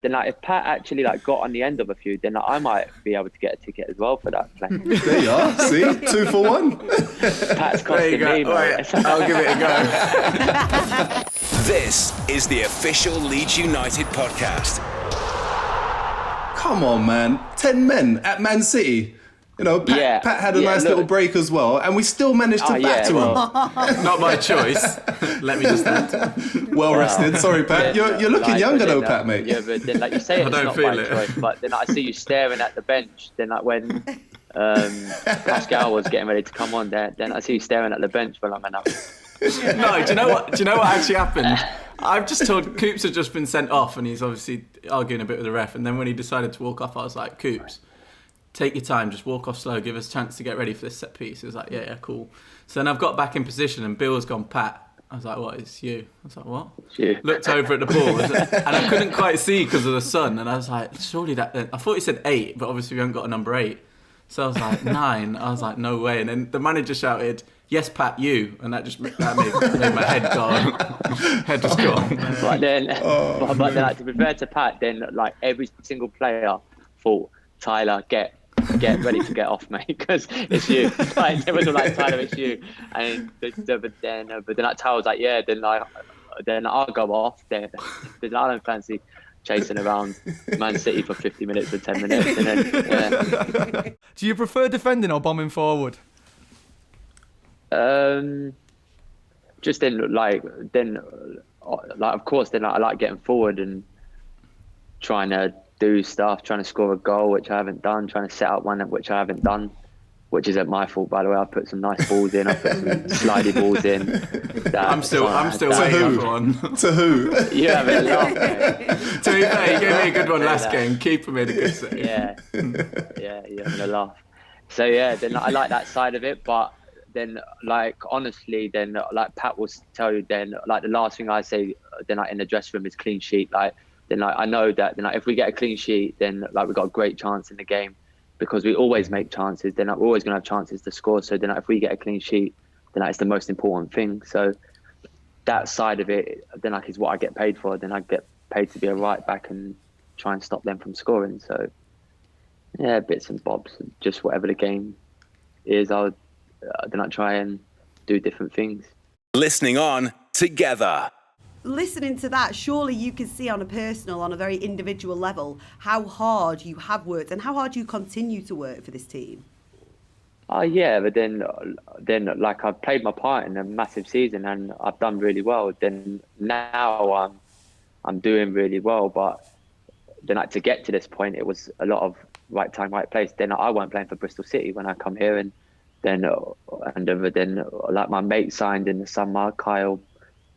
then like if Pat actually like got on the end of a few, then like, I might be able to get a ticket as well for that play. There you are. See, 2 for 1. Pat's costing me, right, I'll give it a go. This is the official Leeds United podcast. Come on, man. 10 men at Man City. You know, Pat had a nice little break as well, and we still managed to batter him. Not my choice. Let me just add. Well rested. Sorry, Pat. You're looking younger though, Pat, mate. Yeah, but then like you say, it's not my choice. But then I see you staring at the bench. Then like when Pascal was getting ready to come on there, then I see you staring at the bench for long enough. No, do you know what actually happened? I've just told Coops had just been sent off, and he's obviously arguing a bit with the ref. And then when he decided to walk off, I was like, Coops, take your time, just walk off slow, give us a chance to get ready for this set piece. He was like, yeah, cool. So then I've got back in position and Bill's gone, Pat. I was like, what, it's you? I was like, what? It's you. Looked over at the ball and I couldn't quite see because of the sun. And I was like, surely that... I thought he said 8, but obviously we haven't got a number 8. So I was like, 9. I was like, no way. And then the manager shouted, yes, Pat, you. And that just made my head go. Head just gone. But then, but then like, to be fair to Pat, then like every single player thought, Tyler, get ready to get off, mate, because it's you. Like, everyone was like, Tyler, it's you. And but then like Tyler was like, yeah. Then I'll go off. Then I don't fancy chasing around Man City for 50 minutes or 10 minutes. And then, Do you prefer defending or bombing forward? Just of course, then I like getting forward and trying to do stuff, trying to score a goal, which I haven't done, trying to set up one, which I haven't done, which isn't my fault, by the way. I put some nice balls in, I put some slidey balls in. I'm still waiting for one. To who? You have a laugh, mate. To be fair, you gave me a good one last game. Keeper made a good save. Yeah, you're having a laugh. So yeah, then I like that side of it, but then like honestly, then like Pat will tell you, then like the last thing I say, then like in the dressing room is clean sheet. Like then like I know that then like if we get a clean sheet, then like we've got a great chance in the game because we always make chances. Then like, we're always gonna have chances to score. So then like, if we get a clean sheet, then like, it's the most important thing. So that side of it, then like is what I get paid for. Then I get paid to be a right back and try and stop them from scoring. So yeah, bits and bobs, just whatever the game is, I'll then I try and do different things. Listening on together. Listening to that, surely you can see on a personal, on a very individual level, how hard you have worked and how hard you continue to work for this team. Yeah, but then like I've played my part in a massive season and I've done really well. Then now I'm doing really well, but then like to get to this point, it was a lot of right time, right place. Then I weren't playing for Bristol City when I come here, and then like my mate signed in the summer, Kyle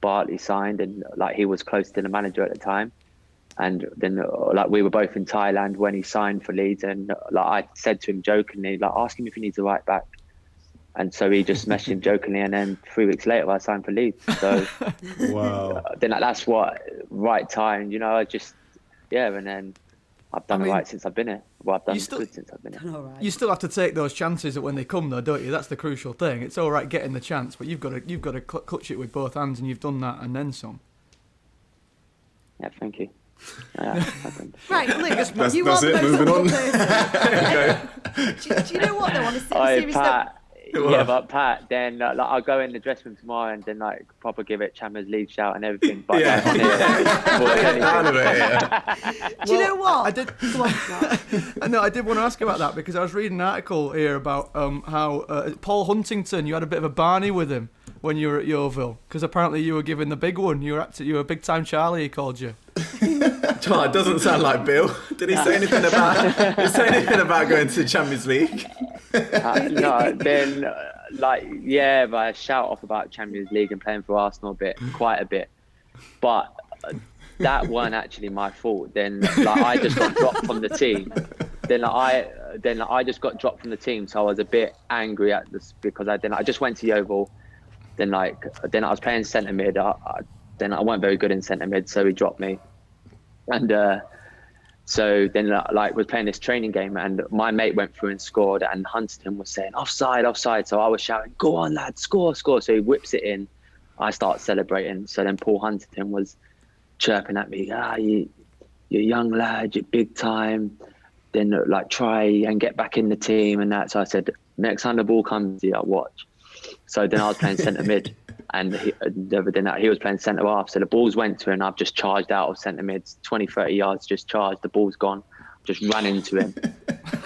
Bartley signed, and like he was close to the manager at the time, and then like we were both in Thailand when he signed for Leeds, and like I said to him jokingly, like ask him if he needs a right back, and so he just messaged him jokingly, and then 3 weeks later I signed for Leeds. So wow. Then like, that's what right time, you know. I just and then I've done right since I've been here. Well, I've done good since I've been here. You still have to take those chances when they come, though, don't you? That's the crucial thing. It's all right getting the chance, but you've got to clutch it with both hands, and you've done that and then some. Yeah, thank you. Right, Luke, that's you are the it. most Moving on. There you go. Do you know what, though, on a serious note? Yeah, but Pat, then like, I'll go in the dressing room tomorrow and then like proper give it Champions League shout and everything. But do you know what? I did. I did want to ask about that because I was reading an article here about how Paul Huntington, you had a bit of a Barney with him when you were at Yeovil because apparently you were given the big one. You were a big time Charlie. He called you. Oh, it doesn't sound like Bill. Did he say anything about going to the Champions League? No, then but I shout off about Champions League and playing for Arsenal quite a bit, but that weren't actually my fault. Then like I just got dropped from the team. Then I just got dropped from the team, so I was a bit angry at this because I just went to Yeovil. Then I was playing centre mid. Then I weren't very good in centre mid, so he dropped me, and. So then, like, was playing this training game, and my mate went through and scored, and Huntington was saying offside, offside. So I was shouting, "Go on, lad, score, score!" So he whips it in. I start celebrating. So then Paul Huntington was chirping at me, "You you're a young lad, you're big time. Then like try and get back in the team and that. So I said, next time the ball comes to you, I'll watch. So then I was playing centre mid, and he was playing centre half. So the balls went to him, and I've just charged out of centre mids, 20, 30 yards, just charged. The ball's gone, just ran into him.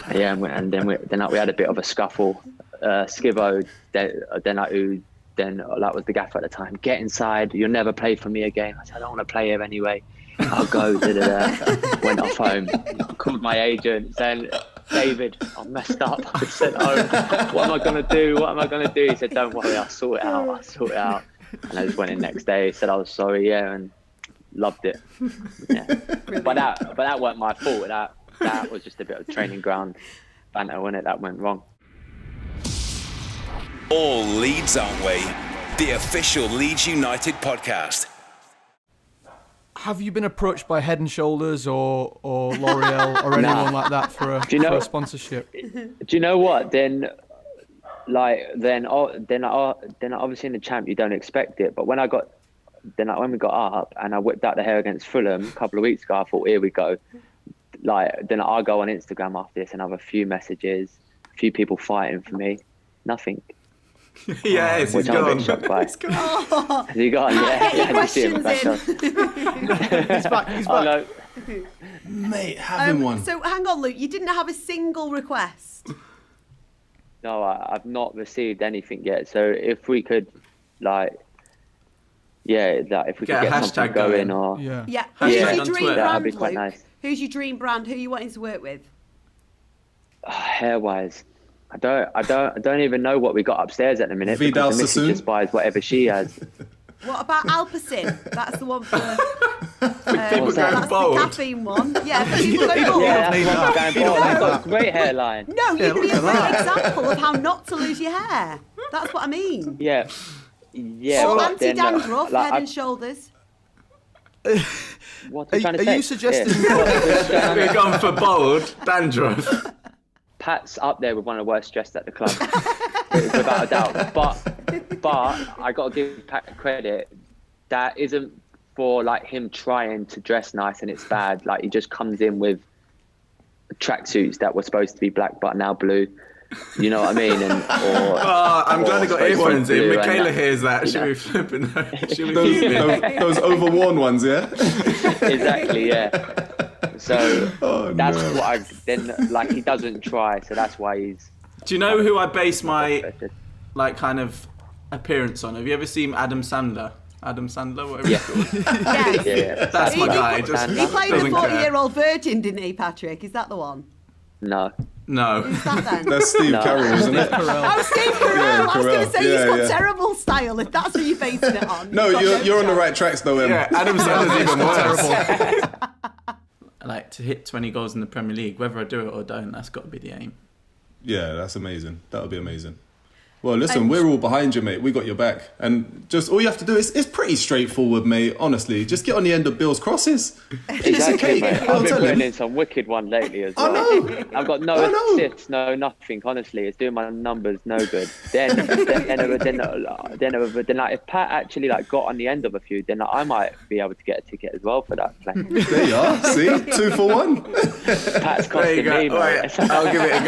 And then we had a bit of a scuffle. Skivo, then that was the gaffer at the time. Get inside, you'll never play for me again. I said, I don't want to play here anyway. I'll go. Went off home, called my agent, saying, David, I'm messed up. I said, what am I going to do? He said, don't worry, I'll sort it out. And I just went in next day, said I was sorry, and loved it. Yeah. But that weren't my fault. That was just a bit of training ground banter, wasn't it? That went wrong. All Leeds, aren't we? The official Leeds United podcast. Have you been approached by Head and Shoulders or L'Oreal or anyone like that for a sponsorship? Do you know what? Then obviously in the champ you don't expect it. But when we got up and I whipped out the hair against Fulham a couple of weeks ago, I thought, here we go. Then I'll go on Instagram after this and have a few messages, a few people fighting for me. Nothing. Yes, he's gone. Has he gone? Yeah. Questions in. He's back. Oh, no. Mate, having one. So hang on, Luke. You didn't have a single request. No, I've not received anything yet. So if we could, if we could get something going, or yeah. Who's your dream brand, that'd be quite Luke? nice. Who's your dream brand? Who are you wanting to work with? Hair-wise, I don't even know what we got upstairs at the minute. Vidal because the missus Sassoon? just buys whatever she has. What about Alpacin? That's the one for. People that's going bold. the caffeine one. Yeah, for people going bold. Yeah, that's what I'm going for. I've got a great hairline. No, you can be a great example of how not to lose your hair. That's what I mean. Yeah. Or but then, anti-dandruff, Head and Shoulders. What are you trying to say? Are you suggesting We've gone for bold dandruff? Pat's up there with one of the worst dressed at the club, without a doubt. But I got to give Pat credit. That isn't for him trying to dress nice and it's bad. He just comes in with tracksuits that were supposed to be black but now blue. You know what I mean? I'm glad I got earphones in. Michaela hears that. She'll be flipping. She'll be those overworn ones, yeah? Exactly, yeah. So that's what he doesn't try, so that's why he's. Do you know who I base my kind of appearance on? Have you ever seen Adam Sandler? Whatever he's called. Yes. Yeah. That's my guy. He played the 40-year-old virgin, didn't he, Patrick? Is that the one? No. Who's that then? That's Steve Carell, isn't it? Oh, Steve Carell. Yeah, I was going to say Carell. he's Yeah. got terrible style. If that's what you're basing it on. No, you're on the right tracks though, Em. Yeah, Adam Sandler's even worse. To hit 20 goals in the Premier League, whether I do it or don't, that's got to be the aim. Yeah, that's amazing. That would be amazing. Well, listen, we're all behind you, mate. We got your back. And just all you have to do is, it's pretty straightforward, mate, honestly. Just get on the end of Bill's crosses. Exactly, mate. I'll I've been tell putting him. in some wicked one lately as well. I know. I've got no assists, no nothing, honestly. It's doing my numbers no good. Then if Pat actually got on the end of a few, then I might be able to get a ticket as well for that play. There you are. See? 2 for 1. Pat's There costing you go. me, mate. Right, I'll give it a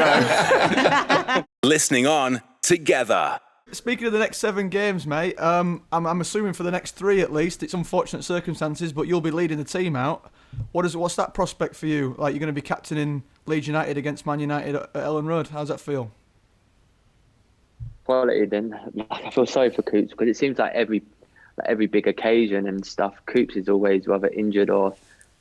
go. Listening on together. Speaking of the next 7 games, mate, I'm assuming for the next 3 at least, it's unfortunate circumstances, but you'll be leading the team out. What's that prospect for you? You're going to be captaining Leeds United against Man United at Ellen Road. How's that feel? Quality then. I feel sorry for Coops because it seems like every big occasion and stuff, Coops is always either injured or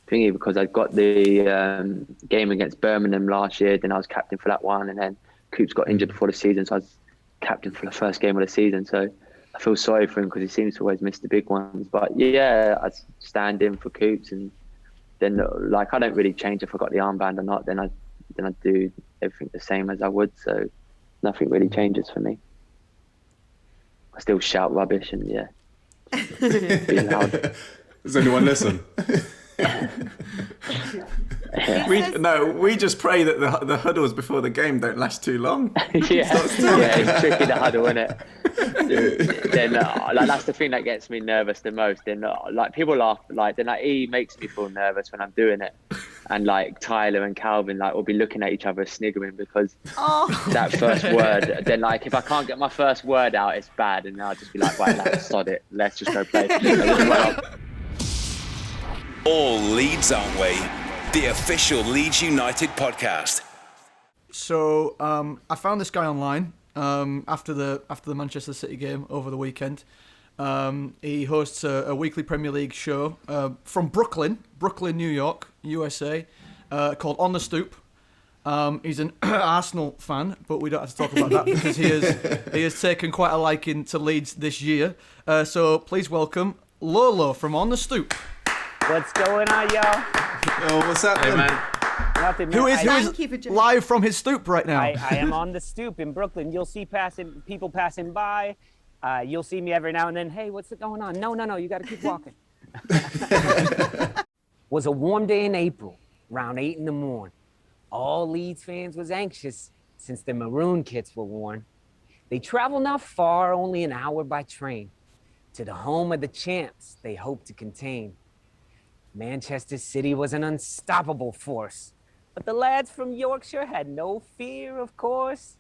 thingy, because I got the game against Birmingham last year, then I was captain for that one, and then Coops got injured before the season, so I was captain for the first game of the season. So I feel sorry for him because he seems to always miss the big ones. But yeah, I stand in for Coops, and then I don't really change if I got the armband or not. Then I do everything the same as I would. So nothing really changes for me. I still shout rubbish and be loud. Does anyone listen? We just pray that the huddles before the game don't last too long. It's tricky, the huddle, isn't it? then like that's the thing that gets me nervous the most. Then like people laugh, like then like he makes me feel nervous when I'm doing it, and like Tyler and Calvin like will be looking at each other sniggering because that first word. Then like if I can't get my first word out, it's bad, and I'll just be like, right, let's sod it, let's just go play. All Leeds, aren't we? The official Leeds United podcast. So I found this guy online after the Manchester City game over the weekend. He hosts a weekly Premier League show from Brooklyn, New York, USA, called On the Stoop. He's an Arsenal fan, but we don't have to talk about that because he has taken quite a liking to Leeds this year. So please welcome Lolo from On the Stoop. What's going on, y'all? Oh, what's happening? Hey, man. Nothing, man. Who is Thank you for joining. live from his stoop right now? I am on the stoop in Brooklyn. You'll see people passing by. You'll see me every now and then. Hey, what's going on? No, you got to keep walking. Was a warm day in April, around 8 in the morning. All Leeds fans was anxious since their maroon kits were worn. They travel not far, only an hour by train, to the home of the champs they hope to contain. Manchester City was an unstoppable force, but the lads from Yorkshire had no fear, of course.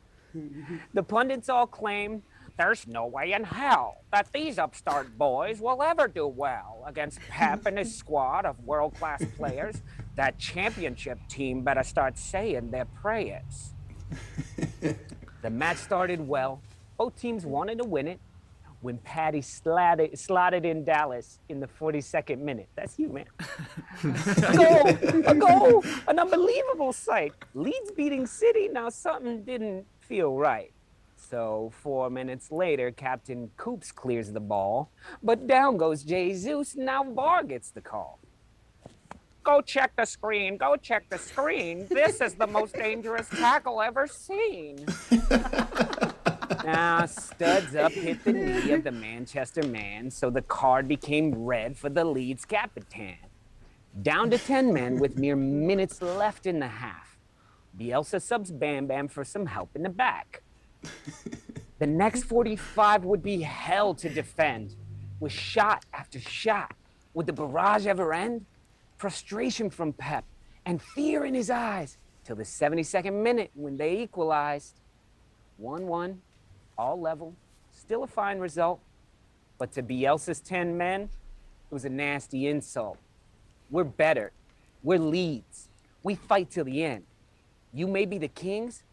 The pundits all claim there's no way in hell that these upstart boys will ever do well against Pep and his squad of world-class players. That championship team better start saying their prayers. The match started well. Both teams wanted to win it. When Paddy slotted in Dallas in the 42nd minute. That's you, man. A goal, an unbelievable sight. Leeds beating City, now something didn't feel right. So 4 minutes later, Captain Coops clears the ball, but down goes Jesus, now VAR gets the call. Go check the screen, This is the most dangerous tackle ever seen. Now, studs up hit the knee of the Manchester man, so the card became red for the Leeds captain. Down to 10 men with mere minutes left in the half. Bielsa subs Bam Bam for some help in the back. The next 45 would be hell to defend, with shot after shot. Would the barrage ever end? Frustration from Pep and fear in his eyes till the 72nd minute when they equalized. 1-1. All level, still a fine result, but to Bielsa's 10 men, it was a nasty insult. We're better. We're Leeds. We fight till the end. You may be the kings,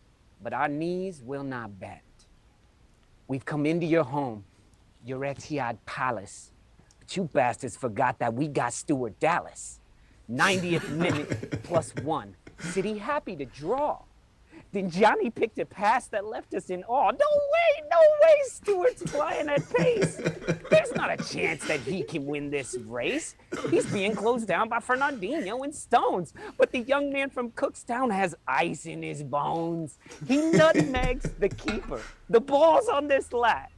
but our knees will not bend. We've come into your home, your Etihad Palace, but you bastards forgot that we got Stuart Dallas. 90th minute +1. City happy to draw. Then Johnny picked a pass that left us in awe. No way, Stewart's flying at pace. There's not a chance that he can win this race. He's being closed down by Fernandinho and Stones. But the young man from Cookstown has ice in his bones. He nutmegs the keeper. The ball's on this lap.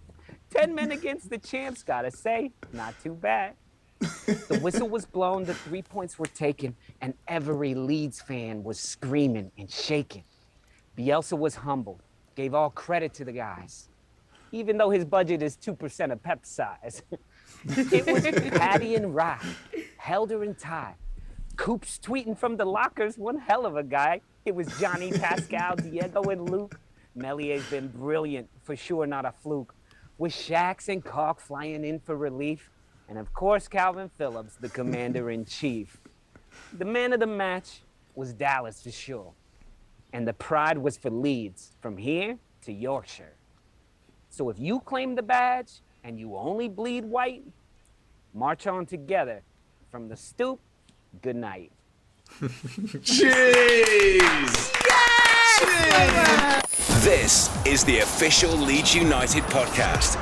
10 men against the champs, gotta say, not too bad. The whistle was blown, the 3 points were taken, and every Leeds fan was screaming and shaking. Bielsa was humble, gave all credit to the guys, even though his budget is 2% of Pep size. It was Paddy and Rye, Helder and Ty. Coops tweeting from the lockers, one hell of a guy. It was Johnny, Pascal, Diego, and Luke. Mellier's been brilliant, for sure not a fluke. With Shax and Cork flying in for relief. And of course, Calvin Phillips, the commander-in-chief. The man of the match was Dallas for sure. And the pride was for Leeds, from here to Yorkshire. So if you claim the badge and you only bleed white, march on together from the stoop. Good night. Cheers! This is the official Leeds United podcast.